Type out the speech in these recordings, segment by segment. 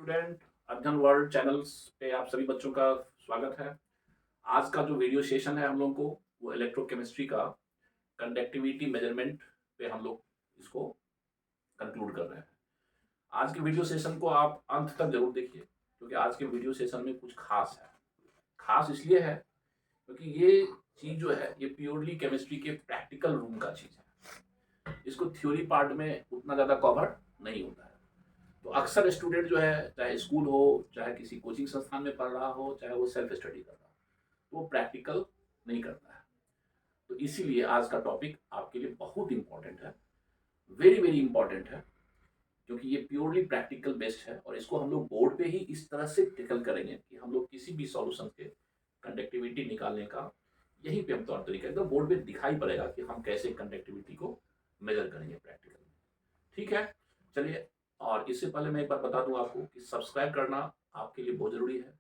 Student, अध्ययन world channels पे आप सभी बच्चों का स्वागत है। आज का जो वीडियो सेशन है हम लोग को वो इलेक्ट्रोकेमिस्ट्री का कंडक्टिविटी मेजरमेंट पे हम लोग इसको कंक्लूड कर रहे हैं। आज के वीडियो सेशन को आप अंत तक जरूर देखिए क्योंकि आज के वीडियो सेशन में कुछ खास है। खास इसलिए है क्योंकि ये चीज़ जो है ये प्योरली केमिस्ट्री के प्रैक्टिकल रूम का चीज़ है। इसको थ्योरी पार्ट में उतना ज़्यादा कवर नहीं होता है। तो अक्सर स्टूडेंट जो है चाहे स्कूल हो चाहे किसी कोचिंग संस्थान में पढ़ रहा हो चाहे वो सेल्फ स्टडी कर रहा हो तो वो प्रैक्टिकल नहीं करता है। तो इसीलिए आज का टॉपिक आपके लिए बहुत इंपॉर्टेंट है, वेरी वेरी इंपॉर्टेंट है, क्योंकि ये प्योरली प्रैक्टिकल बेस्ड है और इसको हम लोग बोर्ड पे ही इस तरह से टेकल करेंगे कि हम लोग किसी भी सॉल्यूशन के कंडक्टिविटी निकालने का यहीं पे हम तौर तरीका एकदम बोर्ड पे दिखाई पड़ेगा कि हम कैसे कंडक्टिविटी को मेजर करेंगे प्रैक्टिकल में। ठीक है, चलिए। और इससे पहले मैं एक बार बता दूं आपको कि सब्सक्राइब करना आपके लिए बहुत ज़रूरी है।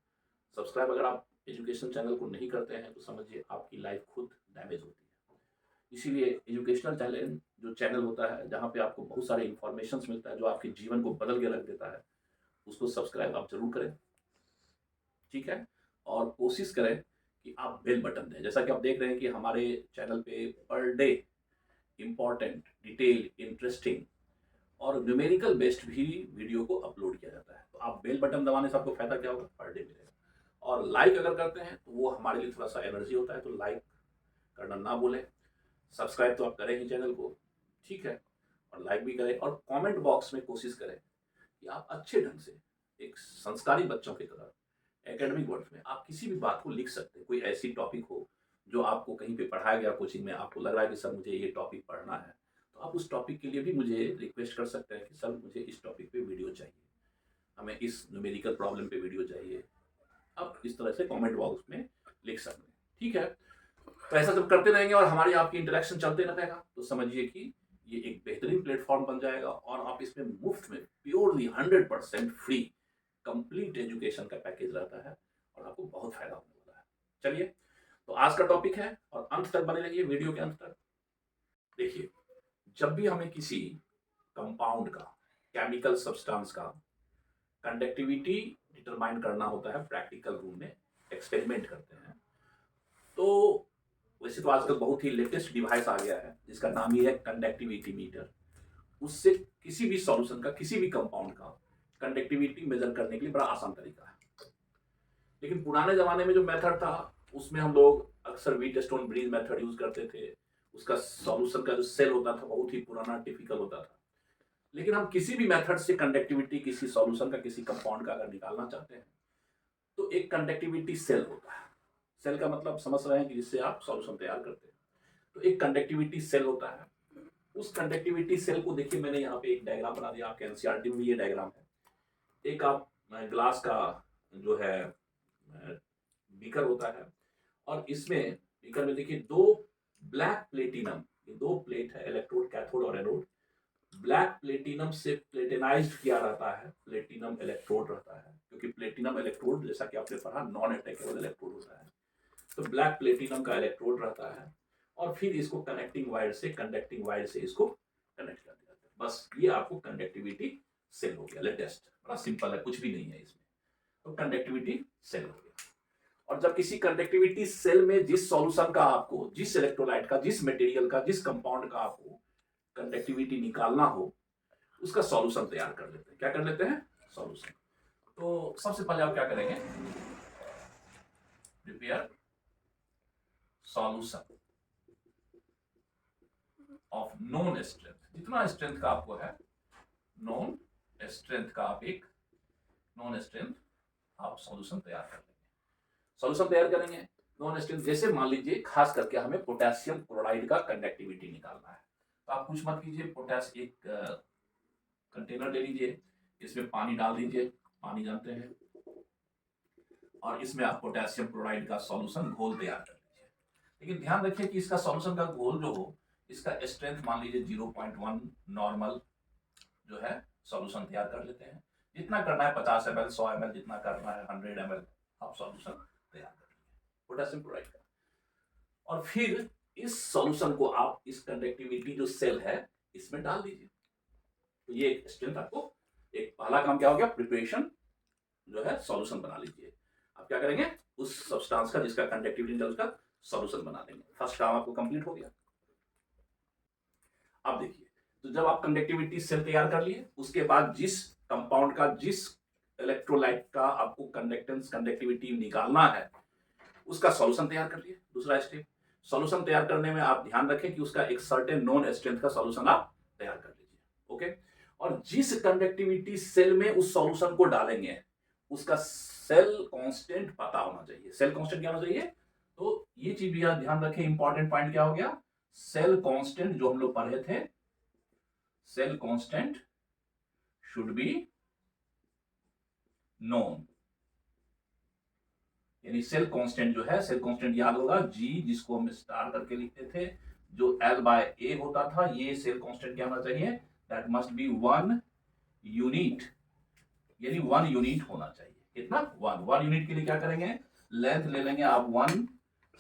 सब्सक्राइब अगर आप एजुकेशन चैनल को नहीं करते हैं तो समझिए आपकी लाइफ खुद डैमेज होती है। इसीलिए एजुकेशनल चैनल जो चैनल होता है जहाँ पे आपको बहुत सारे इंफॉर्मेशन मिलता है जो आपके जीवन को बदल के रख देता है, उसको सब्सक्राइब आप जरूर करें। ठीक है, और कोशिश करें कि आप बेल बटन दें। जैसा कि आप देख रहे हैं कि हमारे चैनल पे per day important, detail, interesting और न्यूमेरिकल बेस्ड भी वीडियो को अपलोड किया जाता है। तो आप बेल बटन दबाने से आपको फायदा क्या होगा, पर डे मिलेगा। और लाइक अगर करते हैं तो वो हमारे लिए थोड़ा सा एनर्जी होता है, तो लाइक करना ना भूलें। सब्सक्राइब तो आप करें ही चैनल को, ठीक है, और लाइक भी करें और कमेंट बॉक्स में कोशिश करें कि आप अच्छे ढंग से एक संस्कारी बच्चों की तरह एकेडमिक वर्ड में आप किसी भी बात को लिख सकते हैं। कोई ऐसी टॉपिक हो जो आपको कहीं पे पढ़ाया गया कोचिंग में, आपको लग रहा है कि सर मुझे ये टॉपिक पढ़ना है, तो आप उस टॉपिक के लिए भी मुझे रिक्वेस्ट कर सकते हैं कि सर मुझे इस टॉपिक पे वीडियो चाहिए, हमें इस न्यूमेरिकल प्रॉब्लम पे वीडियो चाहिए। आप इस तरह से कमेंट बॉक्स में लिख सकते हैं, ठीक है। तो ऐसा जब करते रहेंगे और हमारी आपकी इंटरेक्शन चलते रहेगा तो समझिए कि ये एक बेहतरीन प्लेटफॉर्म बन जाएगा और आप इसमें मुफ्त में प्योरली 100% फ्री कंप्लीट एजुकेशन का पैकेज रहता है और आपको बहुत फायदा होने वाला है। चलिए, तो आज का टॉपिक है और अंत तक बने रहिए, वीडियो के अंत तक। देखिए, जब भी हमें किसी कंपाउंड का, केमिकल सब्सटेंस का कंडक्टिविटी डिटरमाइन करना होता है प्रैक्टिकल रूम में, एक्सपेरिमेंट करते हैं, तो वैसे तो आजकल बहुत ही लेटेस्ट डिवाइस आ गया है जिसका नाम ही है कंडक्टिविटी मीटर। उससे किसी भी सॉल्यूशन का, किसी भी कंपाउंड का कंडक्टिविटी मेजर करने के लिए बड़ा आसान तरीका है। लेकिन पुराने जमाने में जो मेथड था उसमें हम लोग अक्सर व्हीटस्टोन ब्रिज मेथड यूज करते थे। उसका सॉल्यूशन का जो सेल होता था बहुत ही पुराना, टिपिकल होता था। लेकिन हम किसी भी मेथड से कंडक्टिविटी किसी सॉल्यूशन का, किसी कंपाउंड का अगर निकालना चाहते हैं तो एक कंडक्टिविटी सेल होता है। सेल का मतलब समझ रहे हैं कि जिससे आप सॉल्यूशन तैयार करते हैं। तो एक कंडक्टिविटी सेल होता है। उस कंडक्टिविटी सेल को देखिए, मैंने यहाँ पे एक डायग्राम बना दिया, आपके एनसीईआरटी में ये डायग्राम है। एक आप ग्लास का जो है बीकर होता है और इसमें बीकर में देखिए दो ब्लैक प्लेटिनम, ये दो प्लेट है, इलेक्ट्रोड, कैथोड और एनोड। ब्लैक प्लेटिनम से प्लेटिनाइज्ड किया रहता है, प्लेटिनम इलेक्ट्रोड रहता है, क्योंकि प्लेटिनम इलेक्ट्रोड जैसा कि आपने पढ़ा नॉन अटैकेबल इलेक्ट्रोड होता है। तो ब्लैक प्लेटिनम का इलेक्ट्रोड रहता है और फिर इसको कनेक्टिंग वायर से, कंडक्टिंग वायर से इसको कनेक्ट कर दिया जाता है। बस ये आपको कंडक्टिविटी सेल हो गया। लेटेस्ट, बड़ा सिंपल है, कुछ भी नहीं है इसमें। तो कंडक्टिविटी सेल हो गया। और जब किसी कंडक्टिविटी सेल में जिस सॉल्यूशन का आपको, जिस इलेक्ट्रोलाइट का, जिस मटेरियल का, जिस कंपाउंड का आपको कंडक्टिविटी निकालना हो, उसका सॉल्यूशन तैयार कर लेते हैं। क्या कर लेते हैं? सॉल्यूशन। तो सबसे पहले आप क्या करेंगे? Prepare solution of known strength. जितना स्ट्रेंथ का आपको है, नोन स्ट्रेंथ का आप एक नोन स्ट्रेंथ आप सॉल्यूशन तैयार कर लेंगे। सॉल्यूशन तैयार करेंगे नॉन स्ट्रेंथ, जैसे मान लीजिए खास करके हमें पोटेशियम क्लोराइड का कंडक्टिविटी निकालना है। तो आप कुछ मत कीजिए, पोटेश एक कंटेनर ले लीजिए, इसमें पानी डाल दीजिए, पानी जानते हैं, और इसमें आप पोटेशियम क्लोराइड का सॉल्यूशन घोल तैयार कर लीजिए। लेकिन ध्यान रखिए कि इसका सॉल्यूशन का घोल जो हो, इसका स्ट्रेंथ मान लीजिए 0.1 नॉर्मल जो है सॉल्यूशन तैयार कर लेते हैं। जितना करना है 50 ml, 100 ml, जितना करना है 100 ml आप सॉल्यूशन तैयार कर लीजिए पोटेशियम क्लोराइड का। और फिर इस सॉल्यूशन को आप इस कंडक्टिविटी जो सेल है इसमें डाल दीजिए। तो ये स्ट्रेंथ आपको, एक पहला काम क्या हो गया? प्रिपरेशन जो है सॉल्यूशन बना लीजिए। आप क्या करेंगे, उस सब्सटेंस का जिसका कंडक्टिविटी निकल उसका सॉल्यूशन बना लेंगे। फर्स्ट काम आपको कंप्लीट हो गया। अब देखिए, तो जब आप कंडक्टिविटी सेल तैयार कर लिए, उसके बाद जिस कंपाउंड का जिस इलेक्ट्रोलाइट का आपको कंडक्टेंस कंडक्टिविटी निकालना है उसका सॉल्यूशन तैयार कर लिए। दूसरा स्टेप, सॉल्यूशन तैयार करने में आप ध्यान रखें कि उसका एक सर्टेन नॉन स्ट्रेंथ का सॉल्यूशन आप तैयार कर लीजिए। ओके, और जिस कंडक्टिविटी सेल में उस सॉल्यूशन को डालेंगे उसका सेल कांस्टेंट पता होना चाहिए। सेल कांस्टेंट क्या होना चाहिए, तो ये चीज भी आप ध्यान रखें। इंपॉर्टेंट पॉइंट क्या हो गया, सेल कांस्टेंट जो हम लोग पढ़े थे, cell constant should be known. यानी सेल कांस्टेंट जो है, सेल कांस्टेंट याद होगा जी, जिसको हम स्टार करके लिखते थे, जो L बाय ए होता था, ये सेल कांस्टेंट क्या होना चाहिए, दैट मस्ट बी 1 यूनिट, यानी 1 यूनिट होना चाहिए। कितना, 1 यूनिट के लिए क्या करेंगे, लेंथ ले लेंगे आप 1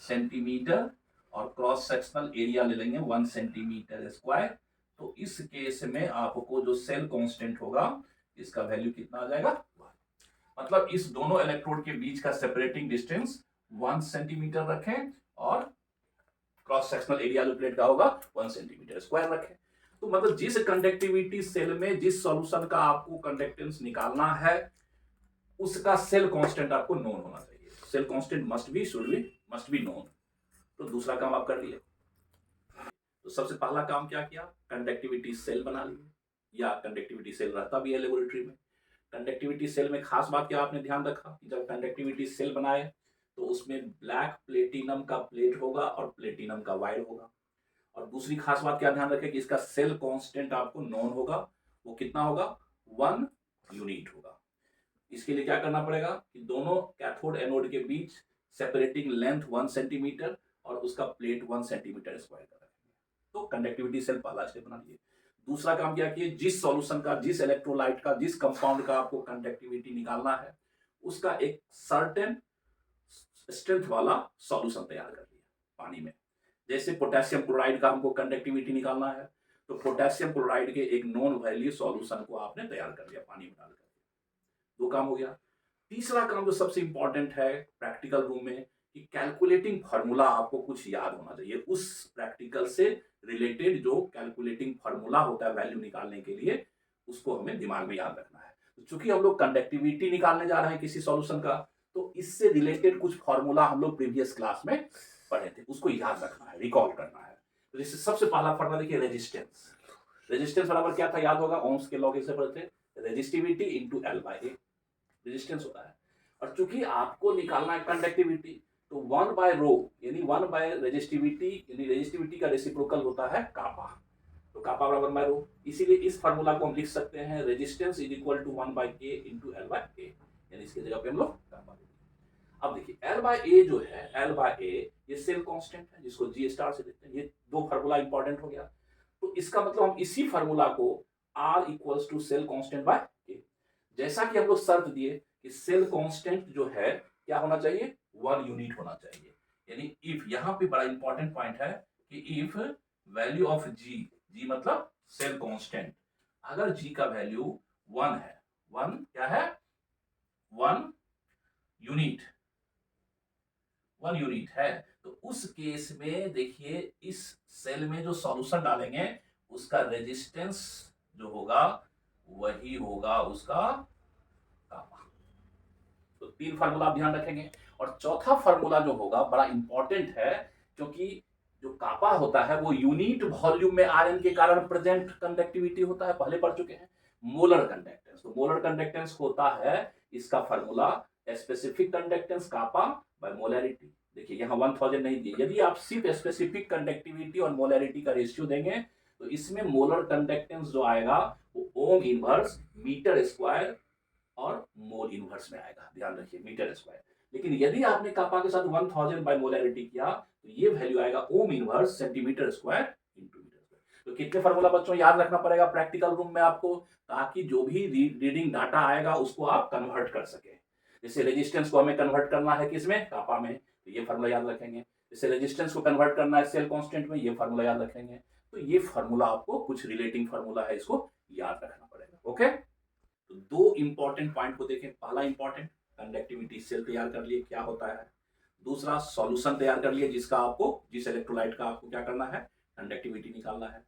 सेंटीमीटर और क्रॉस सेक्शनल एरिया ले लेंगे 1 सेंटीमीटर स्क्वायर। तो इस केस में आपको जो सेल कांस्टेंट होगा इसका वैल्यू कितना आ जाएगा, मतलब इस दोनों इलेक्ट्रोड के बीच का सेपरेटिंग डिस्टेंस 1 सेंटीमीटर रखें और क्रॉस सेक्शनल एरिया जो प्लेट का होगा 1 सेंटीमीटर स्क्वायर रखें। तो मतलब जिस कंडक्टिविटी सेल में जिस सॉल्यूशन का आपको कंडक्टेंस निकालना है उसका सेल कांस्टेंट आपको नोन होना चाहिए। Cell constant must be, should be, must be known. तो दूसरा काम आप कर लिए। तो सबसे पहला काम क्या किया, कंडक्टिविटी सेल बना लिए, या कंडक्टिविटी सेल रहता भी है लेबोरेटरी में। कंडक्टिविटी सेल में खास बात क्या आपने ध्यान रखा कि जब कंडक्टिविटी सेल बनाए तो उसमें ब्लैक प्लेटिनम का प्लेट होगा और प्लेटिनम का वायर होगा। और दूसरी खास बात क्या ध्यान रखें कि इसका सेल कांस्टेंट आपको नोन होगा, वो कितना होगा, 1 यूनिट होगा। इसके लिए क्या करना पड़ेगा कि दोनों कैथोड एनोड के बीच सेपरेटिंग लेंथ 1 सेंटीमीटर और उसका प्लेट 1 सेंटीमीटर स्क्वायर का रखेंगे। तो कंडक्टिविटी सेल पहला स्टेप बना लीजिए। दूसरा काम क्या किए, जिस सॉल्यूशन का, जिस इलेक्ट्रोलाइट का, जिस कंपाउंड का आपको कंडक्टिविटी निकालना है उसका एक सर्टेन स्ट्रेंथ वाला सॉल्यूशन तैयार कर लिया पानी में। जैसे पोटेशियम क्लोराइड का हमको कंडक्टिविटी निकालना है तो पोटेशियम क्लोराइड के एक नॉन वैल्यू सॉल्यूशन को आपने तैयार कर लिया पानी में डालकर। दो काम हो गया। तीसरा काम जो सबसे इंपॉर्टेंट है प्रैक्टिकल रूम में, कि कैलकुलेटिंग फार्मूला आपको कुछ याद होना चाहिए। उस प्रैक्टिकल से रिलेटेड जो कैलकुलेटिंग फार्मूला होता है वैल्यू निकालने के लिए, उसको हमें दिमाग में याद रखना है। तो चूंकि हम लोग कंडक्टिविटी निकालने जा रहे हैं किसी सॉल्यूशन का, तो इससे रिलेटेड कुछ फार्मूला हम लोग प्रीवियस क्लास में पढ़े थे, उसको याद रखना है, रिकॉल करना है। तो जैसे सबसे पहला फार्मूला देखिए, रेजिस्टेंस। रेजिस्टेंस बराबर क्या था, याद होगा, ओम्स के लॉ से पढ़े थे, resistivity into L by A resistance होता है। और चूंकि आपको निकालना है कंडक्टिविटी, तो 1 बाय रो यानी 1 बाय रेजिस्टिविटी, यानी रेजिस्टिविटी का रेसिप्रोकल होता है कापा, तो कापा बराबर बाय रो। इसीलिए इस फार्मूला को हम लिख सकते हैं, resistance is equal to 1 by k into L by a, यानी इसकी जगह पे हम लोग कापा लेंगे। अब देखिए L बाय ए जो है, L बाय ए ये सेल कांस्टेंट है जिसको G स्टार से लिखते हैं। ये दो फार्मूला इंपॉर्टेंट हो गया। तो इसका मतलब हम इसी फार्मूला को R equals to cell constant by k, जैसा कि हम लोग शर्त दिए कि सेल कांस्टेंट जो है क्या होना चाहिए, 1 यूनिट होना चाहिए। यानी इफ, यहां पे बड़ा इंपॉर्टेंट पॉइंट है कि इफ वैल्यू ऑफ जी, जी मतलब सेल कांस्टेंट, अगर जी का वैल्यू 1 है, 1 क्या है, 1 यूनिट, 1 यूनिट है, तो उस केस में देखिए इस सेल में जो सॉल्यूशन डालेंगे उसका रेजिस्टेंस जो होगा वही होगा उसका कापा। तो 3 फार्मूला आप ध्यान रखेंगे। और चौथा फार्मूला जो होगा बड़ा इंपॉर्टेंट है, क्योंकि जो कापा होता है वो यूनिट वॉल्यूम में आयन के कारण प्रेजेंट कंडक्टिविटी होता है, पहले पढ़ चुके हैं। मोलर कंडक्टेंस, तो मोलर कंडक्टेंस होता है इसका फार्मूला स्पेसिफिक कंडक्टेंस कापा बाय मोलैरिटी। देखिए यहाँ 1000 नहीं दिए, यदि आप सिर्फ स्पेसिफिक कंडक्टिविटी और मोलैरिटी का रेशियो देंगे तो इसमें मोलर कंडक्टेंस जो आएगा वो ओम इनवर्स मीटर स्क्वायर और मोल इनवर्स में आएगा, ध्यान रखिए मीटर स्क्वायर। लेकिन यदि आपने कापा के साथ 1000 बाय मोलैरिटी किया तो ये वैल्यू आएगा ohm inverse centimetre square into metre square. तो कितने फार्मूला बच्चों याद रखना पड़ेगा प्रैक्टिकल रूम में आपको, ताकि जो भी रीडिंग डाटा आएगा उसको आप कन्वर्ट कर सके। जैसे रेजिस्टेंस को हमें कन्वर्ट करना है किसमें, कापा में, तो ये फार्मूला याद रखेंगे। जैसे रेजिस्टेंस को कन्वर्ट करना है सेल कांस्टेंट में, ये फार्मूला याद रखेंगे। तो ये फार्मूला आपको कुछ रिलेटिंग फार्मूला है, इसको याद रखना पड़ेगा। ओके। तो दो इंपॉर्टेंट पॉइंट को देखें। पहला इंपॉर्टेंट, कंडक्टिविटी सेल तैयार कर लिए, क्या होता है। दूसरा, सॉल्यूशन तैयार कर लिए जिसका आपको, जिस इलेक्ट्रोलाइट का आपको क्या करना है, कंडक्टिविटी निकालना है।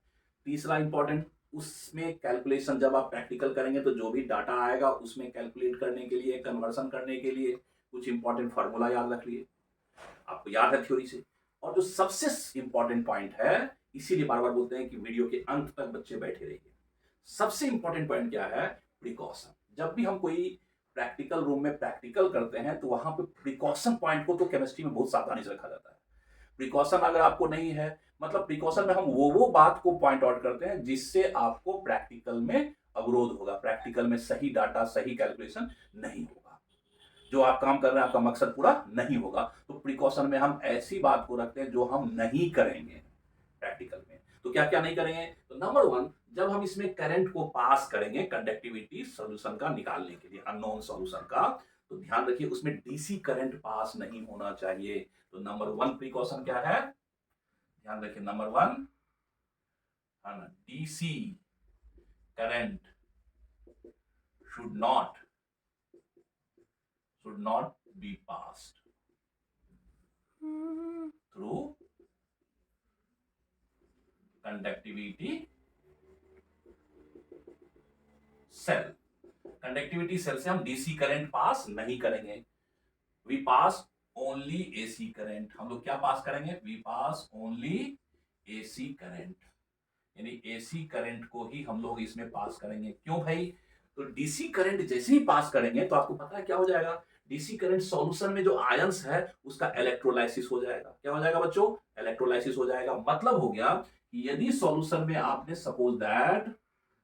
तीसरा इंपॉर्टेंट, उसमें कैलकुलेशन जब आप प्रैक्टिकल करेंगे तो जो भी डाटा आएगा उसमें कैलकुलेट करने के लिए, कन्वर्सन करने के लिए कुछ इंपॉर्टेंट फार्मूला याद रख लिए, आपको याद है थ्योरी से। और जो सबसे इंपॉर्टेंट पॉइंट है, इसीलिए बार बार बोलते हैं कि वीडियो के अंत तक बच्चे बैठे रहिए। सबसे इंपॉर्टेंट पॉइंट क्या है, प्रिकॉशन। जब भी हम कोई प्रैक्टिकल रूम में प्रैक्टिकल करते हैं तो वहां पे प्रिकॉशन पॉइंट को तो केमिस्ट्री में बहुत सावधानी से रखा जाता है। प्रिकॉशन अगर आपको नहीं है, मतलब प्रिकॉशन में हम वो बात को पॉइंट आउट करते हैं जिससे आपको प्रैक्टिकल में अवरोध होगा, प्रैक्टिकल में सही डाटा, सही कैलकुलेशन नहीं होगा, जो आप काम कर रहे हैं आपका मकसद पूरा नहीं होगा। तो प्रिकॉशन में हम ऐसी बात को रखते हैं जो हम नहीं करेंगे प्रैक्टिकल में। तो क्या क्या नहीं करेंगे, तो नंबर वन, जब हम इसमें करंट को पास करेंगे कंडक्टिविटी सॉल्यूशन का निकालने के लिए, अननोन सॉल्यूशन का, तो ध्यान रखिए उसमें डीसी करंट पास नहीं होना चाहिए। तो नंबर वन प्रिकॉशन क्या है, ध्यान रखिए, नंबर वन है ना, DC current should not be passed through conductivity cell. Conductivity cell से हम डीसी करंट पास नहीं करेंगे, we pass only AC current. हम लोग क्या पास करेंगे, we pass only AC current, यानी एसी करंट को ही हम लोग इसमें पास करेंगे। क्यों भाई, तो डीसी करंट जैसे ही पास करेंगे तो आपको पता है क्या हो जाएगा, डीसी करंट सॉल्यूशन में जो आयंस है उसका इलेक्ट्रोलाइसिस हो जाएगा। क्या हो जाएगा बच्चों, इलेक्ट्रोलाइसिस हो जाएगा। मतलब हो गया कि यदि सॉल्यूशन में आपने सपोज दैट,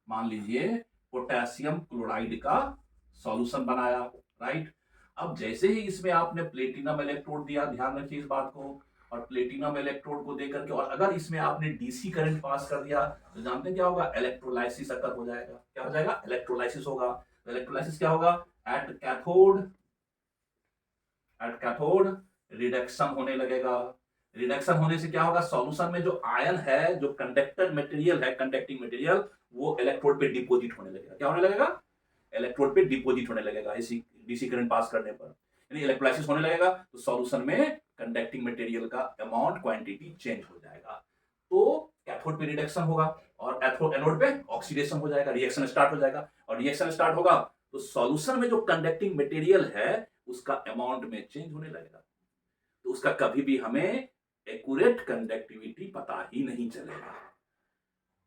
मान लीजिए पोटेशियम क्लोराइड का सॉल्यूशन बनाया, राइट। अब जैसे ही इसमें आपने प्लेटिनम इलेक्ट्रोड दिया, ध्यान रखिए इस बात को, और प्लेटिनम इलेक्ट्रोड को देकर के, और अगर इसमें आपने डीसी करंट पास कर दिया तो जानते हैं क्या होगा, इलेक्ट्रोलाइसिस अकर हो जाएगा। क्या हो जाएगा, इलेक्ट्रोलाइसिस होगा। तो इलेक्ट्रोलाइसिस क्या होगा, एट कैथोड, रिडक्शन होने लगेगा। रिडक्शन होने से क्या होगा, सॉल्यूशन में जो आयन है, जो कंडक्टर मटेरियल है, कंडक्टिंग मटेरियल, वो इलेक्ट्रोड पे डिपोजिट होने लगेगा। क्या होने लगेगा, इलेक्ट्रोड पे डिपोजिट होने लगेगा इसी डीसी करंट पास करने पर, यानी इलेक्ट्रोलाइसिस होने लगेगा। तो सॉल्यूशन में कंडक्टिंग मटेरियल का अमाउंट, क्वांटिटी चेंज हो जाएगा। तो कैथोड पे रिडक्शन होगा और एनोड पे ऑक्सीडेशन हो जाएगा, रिएक्शन स्टार्ट हो जाएगा। और रिएक्शन स्टार्ट होगा तो सॉल्यूशन में जो कंडक्टिंग मटेरियल है उसका अमाउंट में चेंज होने लगेगा। तो उसका कभी भी हमें एक्यूरेट कंडक्टिविटी पता ही नहीं चलेगा,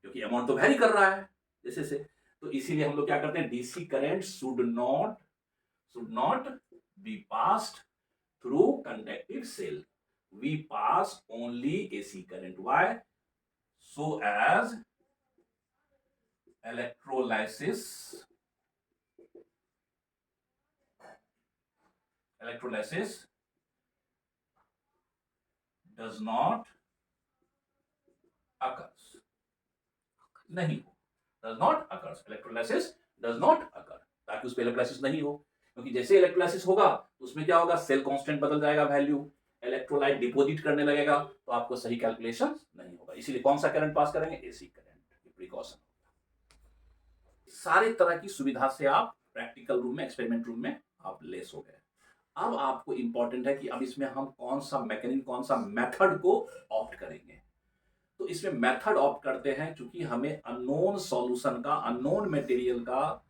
क्योंकि अमाउंट तो वेरी कर रहा है जैसे से। तो इसीलिए हम लोग क्या करते हैं, DC current should not be passed through conductive cell, we pass only AC current. Why, so as electrolysis does not occurs, नहीं हो, does not occurs, electrolysis does not occur, ताकि उस पे इलेक्ट्रोलाइसिस नहीं हो। क्योंकि जैसे इलेक्ट्रोलाइसिस होगा तो उसमें क्या होगा, सेल कांस्टेंट बदल जाएगा, वैल्यू, इलेक्ट्रोलाइट डिपोजिट करने लगेगा, तो आपको सही कैलकुलेशन नहीं होगा। इसीलिए कौन सा करंट पास करेंगे, एसी करंट, प्रिकॉशन। सारे तरह की सुविधा से आप प्रैक्टिकल रूम में, एक्सपेरिमेंट रूम में आप लेस हो गए। अब आपको इंपॉर्टेंट है कि अब इसमें हम कौन सा मैकेनिज्म, कौन सा मेथड को ऑप्ट करेंगे। तो इसमें मेथड ऑप्ट करते हैं क्योंकि हमें अननोन सॉल्यूशन का, अननोन मटेरियल का,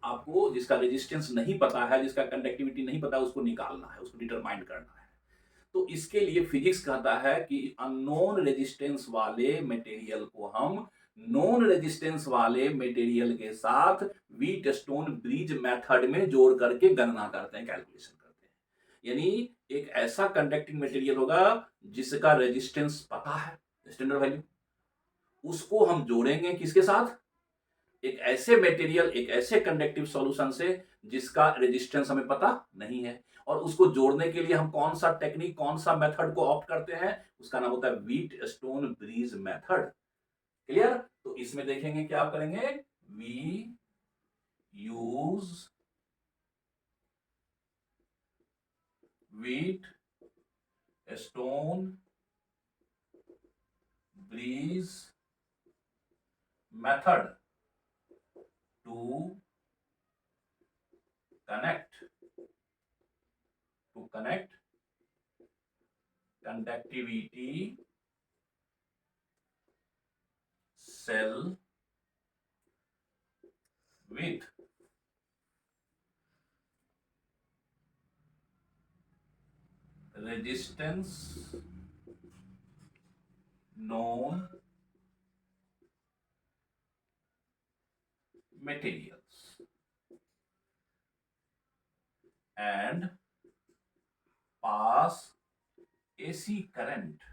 आपको जिसका रेजिस्टेंस नहीं पता है, जिसका कंडक्टिविटी नहीं पता है, उसको निकालना है, उसको डिटरमाइन करना है। तो इसके लिए फिजिक्स कहता है कि अननोन रेजिस्टेंस वाले मटेरियल को हम नॉन रेजिस्टेंस वाले मटेरियल के साथ व्हीट स्टोन ब्रिज मेथड में जोड़ करके गणना करते हैं, कैलकुलेशन करते हैं। यानी एक ऐसा कंडक्टिंग मटेरियल होगा जिसका रेजिस्टेंस पता है, स्टैंडर्ड वैल्यू, उसको हम जोड़ेंगे किसके साथ, एक ऐसे मटेरियल, एक ऐसे कंडक्टिव सॉल्यूशन से जिसका रेजिस्टेंस हमें पता नहीं है। और उसको जोड़ने के लिए हम कौन सा टेक्निक, कौन सा मेथड को ऑप्ट करते हैं, उसका नाम होता है Wheatstone bridge method. Clear. तो इसमें देखेंगे क्या आप करेंगे, we use Wheatstone bridge method to, connect conductivity cell with resistance known materials and pass AC current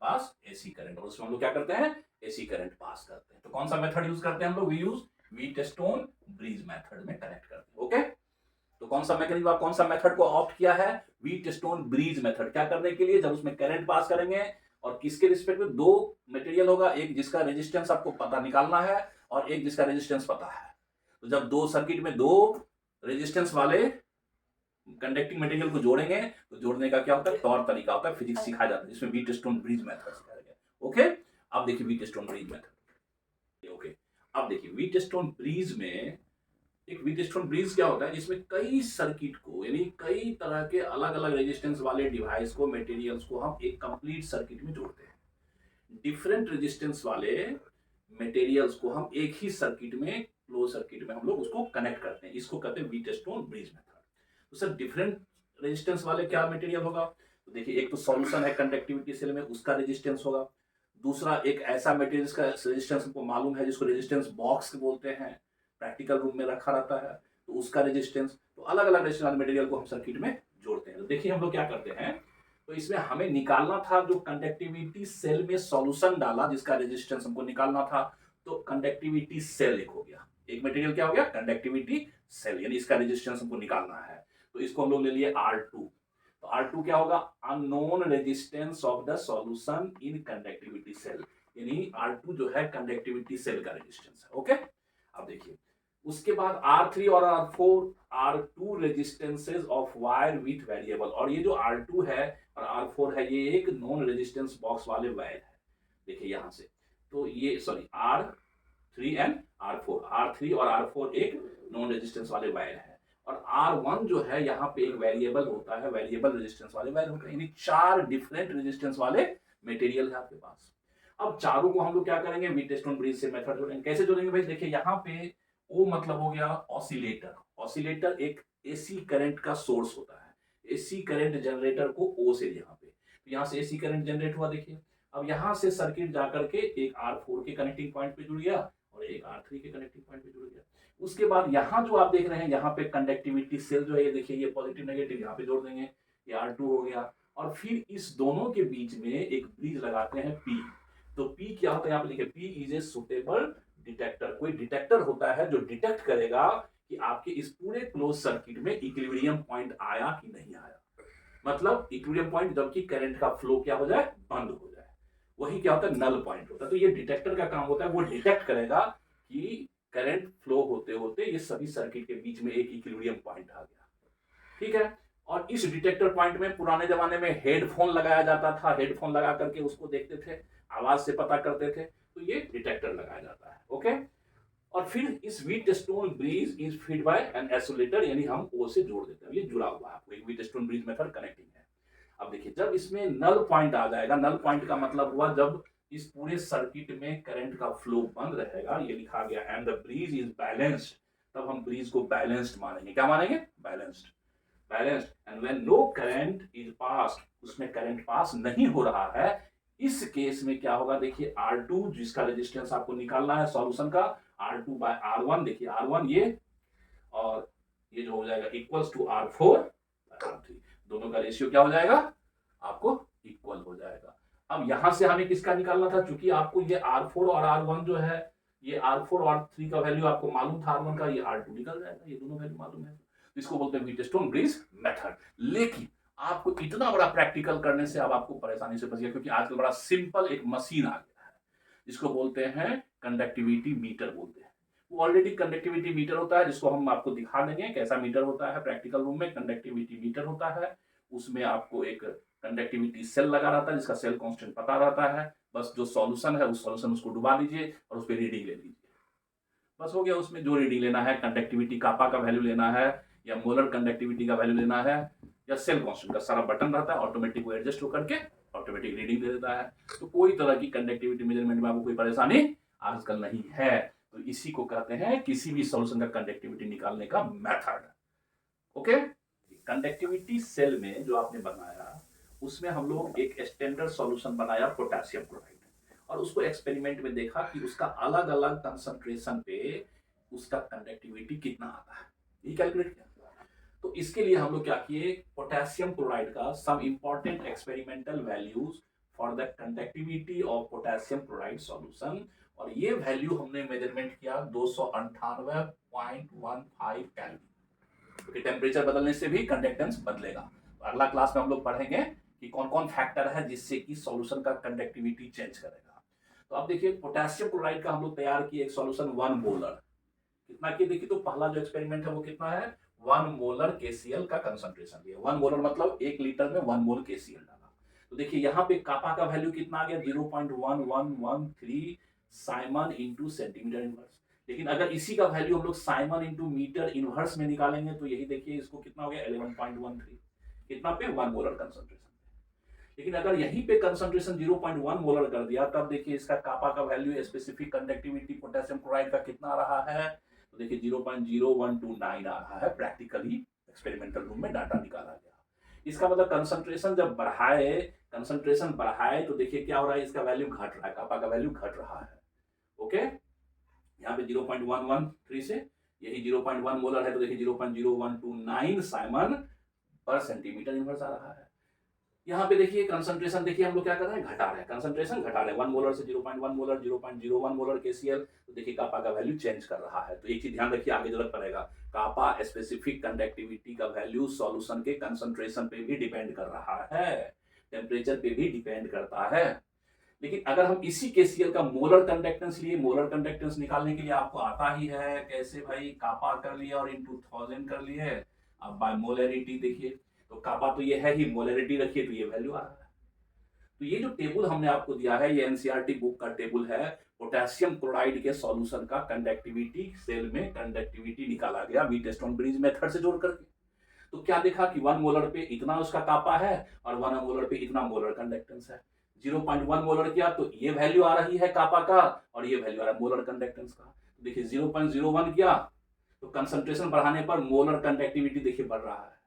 और उसमें हम लोग क्या करते हैं, एसी करंट पास करते हैं। तो कौन सा मेथड यूज करते हैं हम लोग, we use Wheatstone bridge method में कनेक्ट करते हैं। ओके, तो कौन सा मैकेनिज्म, कौन सा मेथड को ऑप्ट किया है, व्हीटस्टोन ब्रिज मेथड। क्या करने के लिए, जब उसमें करंट पास करेंगे और किसके रिस्पेक्ट में, दो मटेरियल होगा, एक जिसका रेजिस्टेंस आपको पता निकालना है और एक जिसका रेजिस्टेंस पता है। तो जब दो सर्किट में दो रेजिस्टेंस वाले कंडक्टिंग मटेरियल को जोड़ेंगे तो जोड़ने का क्या होता है, तौर तरीका होता है, फिजिक्स सिखाया जाता है, जिसमें व्हीटस्टोन ब्रिज मेथड सिखाया गया। ओके, अब देखिए व्हीटस्टोन ब्रिज मेथड। ओके, अब देखिए व्हीटस्टोन ब्रिज में, एक व्हीटस्टोन ब्रिज क्या होता है, जिसमें कई सर्किट को, यानी कई तरह के अलग अलग रेजिस्टेंस वाले डिवाइस को, मटेरियल्स को हम एक कंप्लीट सर्किट में जोड़ते हैं। डिफरेंट रेजिस्टेंस वाले मटेरियल्स को हम एक ही सर्किट में, क्लोज सर्किट में हम लोग उसको कनेक्ट करते हैं, इसको कहते हैं व्हीटस्टोन ब्रिज मेथड। तो सर डिफरेंट रेजिस्टेंस वाले क्या मटेरियल होगा, तो देखिए एक तो सॉल्यूशन है कंडक्टिविटी सेल में, उसका रेजिस्टेंस होगा। दूसरा एक ऐसा मटेरियल का रेजिस्टेंस हमको मालूम है जिसको रेजिस्टेंस बॉक्स बोलते हैं, प्रैक्टिकल रूम में रखा रहता है, तो उसका रेजिस्टेंस। तो अलग अलग रेजिस्टेंस वाले मटेरियल को हम सर्किट में जोड़ते हैं। तो देखिए हम लोग क्या करते हैं, तो इसमें हमें निकालना था, जो कंडक्टिविटी सेल में सॉल्यूशन डाला जिसका रेजिस्टेंस हमको निकालना था, तो कंडक्टिविटी सेल एक हो गया, एक मटेरियल क्या हो गया, कंडक्टिविटी सेल, यानी इसका रेजिस्टेंस हमको निकालना है। तो इसको हम लोग ले लिए R2। तो R2 क्या होगा, unknown resistance of the solution in conductivity cell, यानी R2 जो है कंडक्टिविटी सेल का रेजिस्टेंस है। ओके, अब देखिए उसके बाद R3 और R4 R2 resistances of wire with variable, और ये जो R2 है और R4 है ये एक नॉन रेजिस्टेंस बॉक्स वाले वायर है। देखिए यहां से, तो ये सॉरी R3 एंड R3 और R4 एक नॉन रेजिस्टेंस वाले वायर है, और R1 जो है यहाँ पे एक वेरिएबल होता है, वेरिएबल रेजिस्टेंस वाले वायर होते हैं, यानी चार डिफरेंट रेजिस्टेंस वाले मटेरियल है आपके पास। अब चारों को हम लोग क्या करेंगे, व्हीटस्टोन ब्रिज से मेथड जोड़ेंगे। कैसे जोड़ेंगे भाई, देखिए यहाँ पे ओ मतलब हो गया ऑसिलेटर। ऑसिलेटर एक एसी करंट का सोर्स होता है, एसी करंट जनरेटर को ओ से, यहाँ पे तो यहाँ से एसी करंट जनरेट हुआ। देखिए अब यहाँ से सर्किट जाकर के एक R4 के कनेक्टिंग पॉइंट पे जुड़ गया और एक R3 के कनेक्टिंग पॉइंट पे जुड़ गया। उसके बाद यहाँ जो आप देख रहे हैं, यहाँ पे कंडक्टिविटी सेल जो है, ये देखिए ये पॉजिटिव नेगेटिव यहाँ पे जोड़ देंगे, ये R2 हो गया, और फिर इस दोनों के बीच में एक ब्रिज लगाते हैं P। तो P क्या होता है, यहाँ पे लिखे P is a suitable detector. कोई डिटेक्टर होता है जो डिटेक्ट करेगा कि आपके इस पूरे क्लोज सर्किट में इक्विलिब्रियम पॉइंट आया कि नहीं आया, मतलब इक्विलिब्रियम पॉइंट जबकि करंट का फ्लो क्या हो जाए, बंद हो जाए, वही क्या होता है, नल पॉइंट होता है। तो ये डिटेक्टर का काम होता है, वो डिटेक्ट करेगा कि करंट फ्लो होते होते ये सभी सर्किट के बीच में एक इक्विलिब्रियम पॉइंट आ गया। ठीक है, और इस डिटेक्टर पॉइंट में पुराने जमाने में हेडफोन लगाया जाता था, हेडफोन लगा करके उसको देखते थे, आवाज से पता करते थे, तो ये डिटेक्टर लगाया जाता है। ओके, और फिर इस Wheatstone bridge is feed by an isolator, यानी हम ओ से जोड़ देते हैं, ये जुड़ा हुआ है, एक व्हीटस्टोन ब्रिज मेथड कनेक्टिंग है। अब देखिए जब इसमें नल पॉइंट आ जाएगा, नल पॉइंट का मतलब हुआ जब इस पूरे सर्किट में करंट का फ्लो बंद रहेगा, ये लिखा गया and the bridge is balanced, तब हम ब्रिज को बैलेंस्ड मानेंगे। क्या मानेंगे, balanced, balanced. And when no current is passed, उसमें करंट पास नहीं हो रहा है, इस केस में क्या होगा, देखिए R2 जिसका रेजिस्टेंस आपको निकालना है सॉल्यूशन का, R2 बाय R1, देखिए R1 ये, और ये जो हो जाएगा इक्वल्स टू R4 R3, दोनों का रेशियो क्या हो जाएगा, आपको इक्वल हो जाएगा। अब यहां से हमें किसका निकालना था, क्योंकि आपको ये R4 और R1 जो है, ये R4 और R3 का वैल्यू आपको मालूम था, R1 का, ये R2 निकल जाएगा, ये दोनों वैल्यू मालूम है, इसको बोलते हैं व्हीटस्टोन ब्रिज मेथड। लेकिन आपको इतना बड़ा प्रैक्टिकल करने से अब आपको परेशानी से बच गया, क्योंकि आजकल बड़ा सिंपल एक मशीन आ गया है जिसको बोलते हैं कंडक्टिविटी मीटर बोलते हैं। वो ऑलरेडी कंडक्टिविटी मीटर होता है, जिसको हम आपको दिखा देंगे कैसा मीटर होता है प्रैक्टिकल रूम में। कंडक्टिविटी मीटर होता है, उसमें आपको एक कंडक्टिविटी सेल लगा रहता है जिसका सेल कांस्टेंट पता रहता है, बस जो सॉल्यूशन है उस सॉल्यूशन उसको डुबा लीजिए और उस पर रीडिंग ले लीजिए, बस हो गया। उसमें जो रीडिंग लेना है, कंडक्टिविटी कापा का वैल्यू लेना है या मोलर कंडक्टिविटी का वैल्यू लेना है या सेल कांस्टेंट का, सारा बटन रहता है, ऑटोमेटिक वो एडजस्ट होकर के ऑटोमेटिक रीडिंग दे देता है। तो कोई तरह की कंडक्टिविटी मेजरमेंट में आपको कोई परेशानी आजकल नहीं है। तो इसी को कहते हैं किसी भी सॉल्यूशन का कंडक्टिविटी निकालने का मेथड। ओके, कंडक्टिविटी सेल में जो आपने बनाया उसमें हम लोग एक स्टैंडर्ड सॉल्यूशन बनाया पोटेशियम क्लोराइड, और उसको एक्सपेरिमेंट में देखा कि उसका अलग अलग कंसंट्रेशन पे उसका कंडक्टिविटी कितना आता है, ये कैलकुलेट किया। तो इसके लिए हम लोग क्या किए, पोटेशियम क्लोराइड का some important experimental values for the conductivity of potassium chloride solution, और ये वैल्यू हमने मेजरमेंट किया 298.15 केल्विन, क्योंकि टेम्परेचर बदलने से भी कंडक्टेंस बदलेगा। तो अगला क्लास में हम लोग पढ़ेंगे कि कौन कौन फैक्टर है जिससे कि सॉल्यूशन का कंडक्टिविटी चेंज करेगा। तो अब देखिए पोटेशियम क्लोराइड का हम लोग तैयार किए एक सॉल्यूशन 1 मोलर, कितना किए देखिए। तो पहला जो एक्सपेरिमेंट है वो कितना है, 1 मोलर KCl का कंसंट्रेशन लिया। 1 मोलर मतलब 1 लीटर में 1 मोल KCl डाला। तो देखिए यहाँ पे कापा का वैल्यू कितना आ गया, 0.1113 साइमन इंटू सेंटीमीटर इनवर्स। लेकिन अगर इसी का वैल्यू हम लोग साइमन इंटू मीटर इनवर्स में निकालेंगे तो यही देखिए इसको कितना हो गया 11.13, कितना पे 1 मोलर कंसंट्रेशन। लेकिन अगर यहीं पे कंसंट्रेशन 0.1 मोलर कर दिया तब देखिए इसका कापा का value specific conductivity potassium chloride का कितना रहा है, तो देखिए 0.0129 आ रहा है। प्रैक्टिकली एक्सपेरिमेंटल रूम में डाटा निकाला गया। इसका मतलब कंसंट्रेशन जब कंसंट्रेशन बढ़ाए तो देखिए क्या हो रहा है, इसका वैल्यू घट रहा है, कापा का वैल्यू घट रहा है। ओके, यहाँ पे 0.113 से यही 0.1 मोलर है तो देखिए 0.0129 साइमन पर सेंटीमीटर इनवर्स आ रहा है। यहाँ पे देखिए कंसंट्रेशन, देखिए हम लोग क्या कर रहे हैं, घटा रहे हैं, कंसंट्रेशन घटा रहे हैं। 1 मोलर से 0.1 मोलर, 0.01 मोलर KCl, तो देखिए कापा का वैल्यू चेंज कर रहा है। तो एक चीज ध्यान रखिए, आगे जरूरत पड़ेगा, कापा स्पेसिफिक कंडक्टिविटी का वैल्यू सॉल्यूशन के कंसंट्रेशन पे भी डिपेंड कर रहा है, टेम्परेचर पे भी डिपेंड करता है। लेकिन अगर हम इसी KCl का मोलर कंडक्टेंस लिए, मोलर कंडक्टेंस निकालने के लिए आपको आता ही है कैसे भाई, कापा कर लिया और इनटू 1000 कर लिए। अब बाय मोलरिटी देखिए, तो कापा तो ये है ही, मोलरिटी रखिए तो ये वैल्यू आ रहा है। तो ये जो टेबल हमने आपको दिया है ये एनसीईआरटी बुक का टेबल है, पोटेशियम क्लोराइड के सॉल्यूशन का कंडक्टिविटी सेल में कंडक्टिविटी निकाला गया व्हीटस्टोन ब्रिज मेथड से जोड़ करके। तो क्या देखा कि 1 मोलर पे इतना उसका कापा है और 1 मोलर पे इतना मोलर कंडक्टेंस है। 0.1 मोलर किया तो ये वैल्यू आ रही है कापा का और ये वैल्यू आ रहा है मोलर कंडक्टेंस का। तो देखिए 0.01 किया तो कंसंट्रेशन बढ़ाने पर मोलर कंडक्टिविटी देखिए बढ़ रहा है,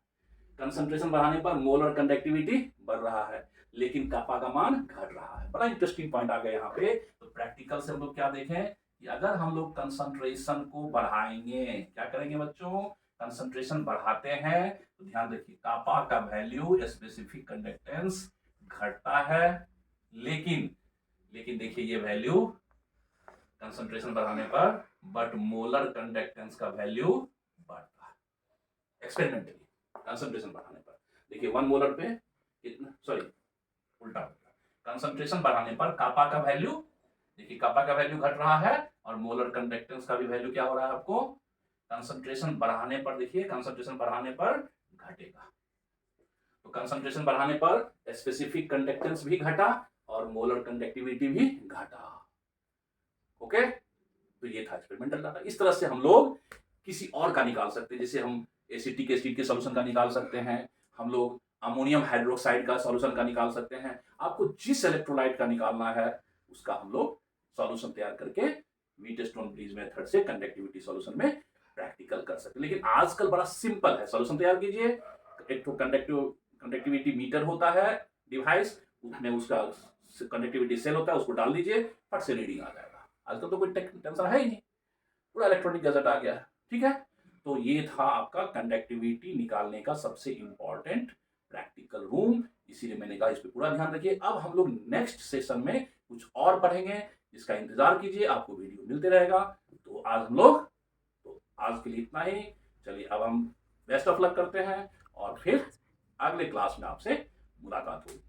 कंसंट्रेशन बढ़ाने पर मोलर कंडक्टिविटी बढ़ रहा है, लेकिन कापा का मान घट रहा है। बड़ा इंटरेस्टिंग पॉइंट आ गया यहाँ पे। तो प्रैक्टिकल से हम लोग क्या देखें कि अगर हम लोग कंसंट्रेशन को बढ़ाएंगे, क्या करेंगे बच्चों, कंसंट्रेशन बढ़ाते हैं तो ध्यान रखिए कापा का वैल्यू स्पेसिफिक कंडक्टेंस घटता है, लेकिन देखिए ये वैल्यू कंसंट्रेशन बढ़ाने पर बट मोलर कंडक्टेंस का वैल्यू बढ़ता है एक्सपेरिमेंटली कंसंट्रेशन बढ़ाने पर। देखिए 1 मोलर पे इतना, सॉरी उल्टा, कंसंट्रेशन बढ़ाने पर कापा का वैल्यू, देखिए कापा का वैल्यू घट रहा है और मोलर कंडक्टेंस का भी वैल्यू क्या हो रहा है आपको, कंसंट्रेशन बढ़ाने पर देखिए कंसंट्रेशन बढ़ाने पर घटेगा। तो कंसंट्रेशन बढ़ाने पर स्पेसिफिक कंडक्टेंस भी घटा और मोलर कंडक्टिविटी भी घटा। ओके, तो ये था एक्सपेरिमेंटल डाटा। इस तरह से हम लोग किसी और का निकाल सकते हैं, जैसे हम एसिटिक एसिड के सॉल्यूशन का निकाल सकते हैं, हम लोग अमोनियम हाइड्रोक्साइड का सॉल्यूशन का निकाल सकते हैं। आपको जिस इलेक्ट्रोलाइट का निकालना है उसका हम लोग सॉल्यूशन तैयार करके व्हीटस्टोन ब्रिज मेथड से कंडक्टिविटी सॉल्यूशन में प्रैक्टिकल कर सकते हैं। लेकिन आजकल बड़ा सिंपल है, सॉल्यूशन तैयार कीजिए, एक तो कंडक्टिविटी मीटर होता है डिवाइस, उसमें उसका कंडक्टिविटी सेल होता है, उसको डाल दीजिए, फट से रीडिंग आ जाएगा। आजकल तो कोई टेंशन है ही नहीं, पूरा इलेक्ट्रॉनिक गैजेट आ गया है। ठीक है, तो ये था आपका कंडक्टिविटी निकालने का सबसे इंपॉर्टेंट प्रैक्टिकल रूम, इसीलिए मैंने कहा इस पे पूरा ध्यान रखिए। अब हम लोग नेक्स्ट सेशन में कुछ और पढ़ेंगे, जिसका इंतजार कीजिए, आपको वीडियो मिलते रहेगा। तो आज के लिए इतना ही। चलिए अब हम बेस्ट ऑफ लक करते हैं और फिर अगले क्लास में आपसे मुलाकात होगी।